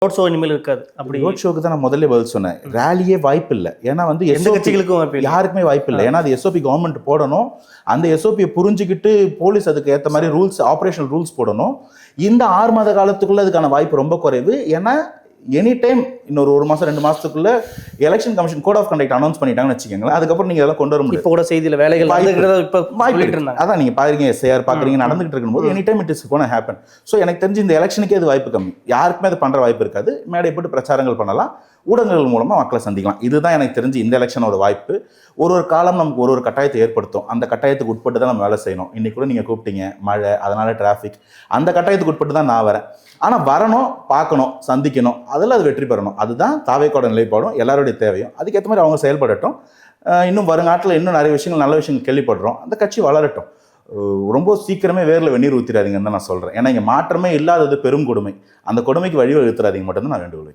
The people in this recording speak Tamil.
ரோட் ஷோ இனிமேல் இருக்காது. அப்படி ரோட் ஷோக்கு தான் நான் முதல்ல பதில் சொன்னேன். ரேலியே வாய்ப்பு இல்லை. ஏன்னா வந்து எந்த கட்சிகளுக்கும் வாய்ப்பு இல்லை, யாருக்குமே வாய்ப்பு இல்லை. ஏன்னா அது எஸ்ஓபி கவர்மெண்ட் போடணும். அந்த எஸ்ஓபியை புரிஞ்சுக்கிட்டு போலீஸ் அதுக்கு ஏற்ற மாதிரி ரூல்ஸ், ஆப்ரேஷனல் ரூல்ஸ் போடணும். இந்த 6 மாத காலத்துக்குள்ள அதுக்கான வாய்ப்பு ரொம்ப குறைவு. ஏன்னா எனி டைம் இன்னொரு 1 மாதம் 2 மாதத்துக்குள்ள election commission code of conduct announce பண்ணிட்டாங்கன்னு வச்சுக்கோங்களேன். அதுக்கப்புறம் நீங்கள் அதெல்லாம் கொண்டு வர முடியும். இப்போ கூட செய்தியில் வேலைகள் அதான் நீங்கள் பாருங்க, எஸ்ஐஆர் பார்க்குறீங்க, நடந்துகிட்டு இருக்கும்போது any time it is gonna happen. So எனக்கு தெரிஞ்சு இந்த எலெக்ஷனுக்கே அது வாய்ப்பு கம்மி. யாருக்குமே அது பண்ணுற வாய்ப்பு இருக்காது. மேடை போட்டு பிரச்சாரங்கள் பண்ணலாம், ஊடகங்கள் மூலமாக மக்களை சந்திக்கலாம். இதுதான் எனக்கு தெரிஞ்சு இந்த எலெக்ஷனோட வாய்ப்பு. ஒரு காலம் நமக்கு ஒரு கட்டாயத்தை ஏற்படுத்தும். அந்த கட்டாயத்துக்கு உட்பட்டு தான் நம்ம வேலை செய்யணும். இன்னைக்கு கூட நீங்கள் கூப்பிட்டீங்க, மழை, அதனால டிராஃபிக், அந்த கட்டாயத்துக்கு உட்பட்டு தான் நான் வரேன். ஆனால் வரணும், பார்க்கணும், சந்திக்கணும், அதில் அது வெற்றி பெறணும். அதுதான் தாவேக்கோட நிலைப்பாடும், எல்லாருடைய தேவையும். அதுக்கேற்ற மாதிரி அவங்க செயல்படட்டும். இன்னும் வருங்காட்டில் இன்னும் நிறைய விஷயங்கள், நல்ல விஷயங்கள் கேள்விப்படுறோம். அந்த கட்சி வளரட்டும். ரொம்ப சீக்கிரமே வேரில் வெந்நீர் ஊற்றிடாதீங்கன்னு தான் நான் சொல்கிறேன். ஏன்னா இங்கே மாற்றமே இல்லாதது பெரும் கொடுமை. அந்த கொடுமைக்கு வழிவகுத்துறாதீங்க மட்டும்தான் நான் வேண்டுகோள் வைக்கிறேன்.